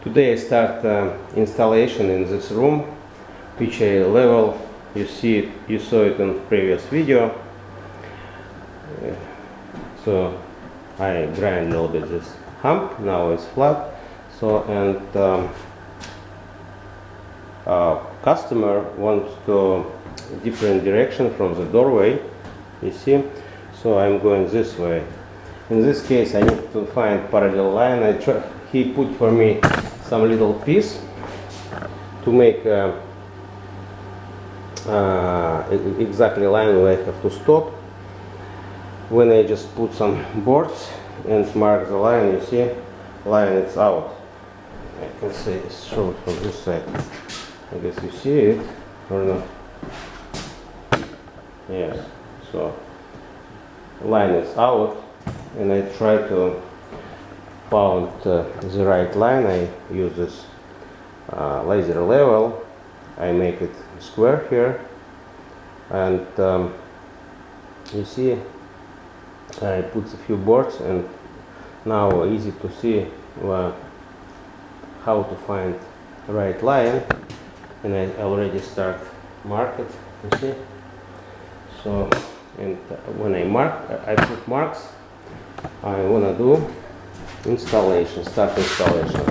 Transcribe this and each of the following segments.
Today I start installation in this room, which I level. You saw it in previous video. So I grind a little bit this hump. Now it's flat. So customer wants to different direction from the doorway. You see. So I'm going this way. In this case, I need to find parallel line. He put for me some little piece to make exactly line where I have to stop. When I just put some boards and mark the line, you see, line is out. I can say show it from this side. I guess you see it or not? Yes. So line is out, and I try to found the right line. I use this laser level. I make it square here, and you see I put a few boards, and now easy to see how to find the right line, and I already start mark it, you see. So, and when I put marks, I wanna do installation, start installation.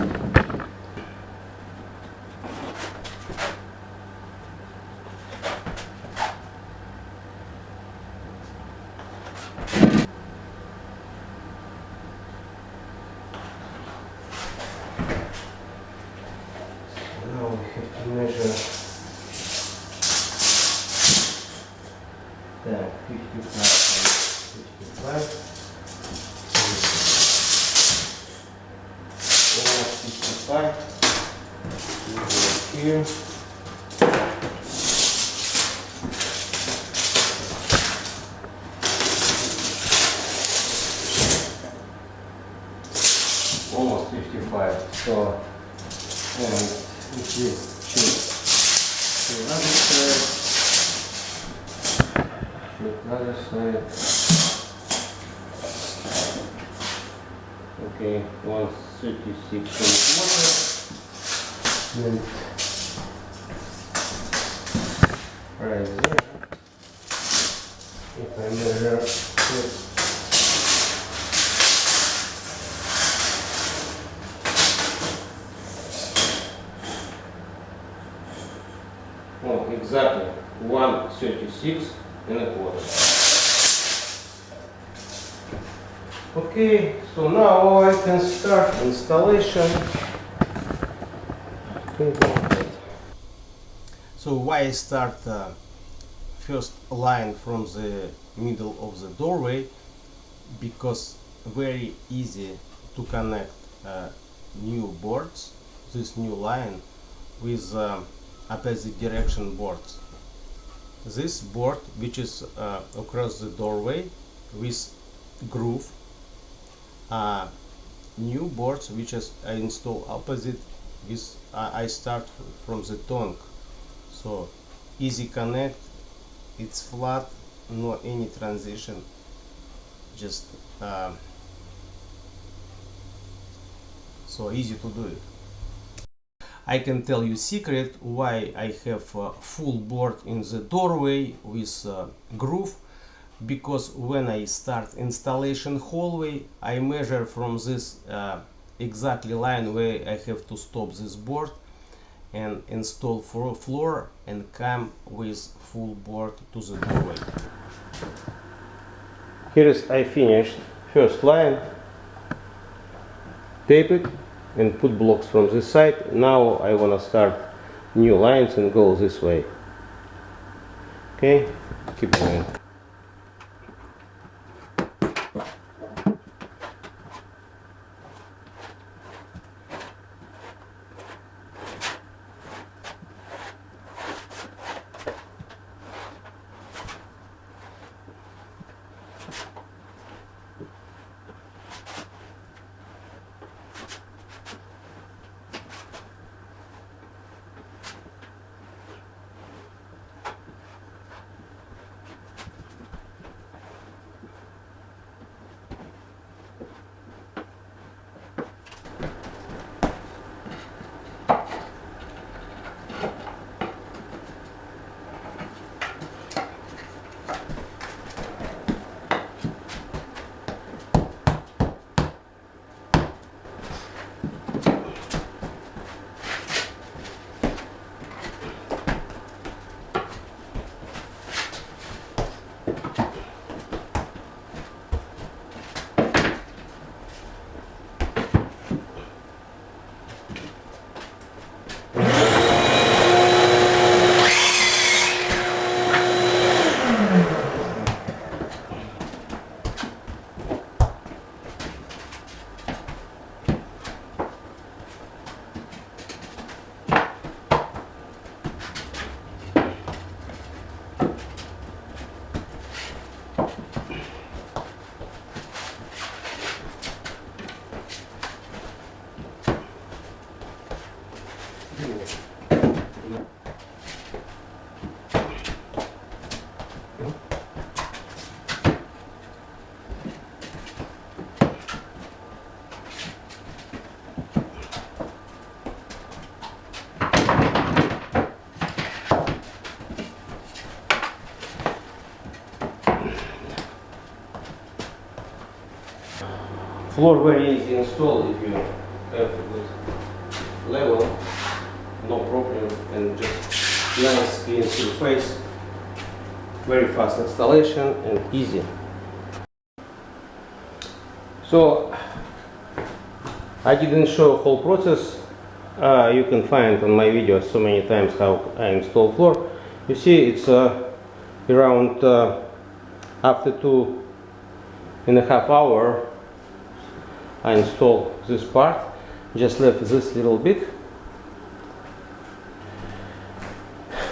Now we have to measure 55 and 55. 55 here. Almost 55. So, and if you choose the other side, okay, 136 and right there. If I measure it, oh, exactly 136 and a quarter. Okay, so now I can start installation. So why I start first line from the middle of the doorway? Because very easy to connect new boards, this new line, with opposite direction boards. This board, which is across the doorway with groove, new boards which I install opposite with I start from the tongue. So easy connect, it's flat, no any transition, just so easy to do it. I can tell you secret why I have full board in the doorway with groove, because when I start installation hallway, I measure from this exactly line where I have to stop this board and install floor and come with full board to the doorway. Here is I finished first line, tape it and put blocks from this side. Now I want to start new lines and go this way. Okay, keep going. Floor very easy install if you have a good level, no problem, and just nice clean surface. Very fast installation and easy. So I didn't show whole process. You can find on my videos so many times how I install floor. You see, it's around after 2.5 hours I install this part. Just left this little bit,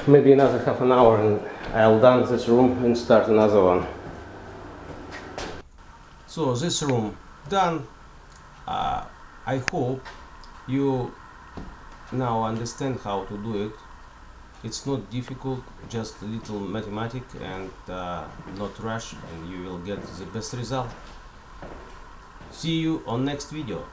maybe another half an hour, and I'll done this room and start another one. So this room done. I hope you now understand how to do it. It's not difficult, just a little mathematics and not rush, and you will get the best result. See you on next video.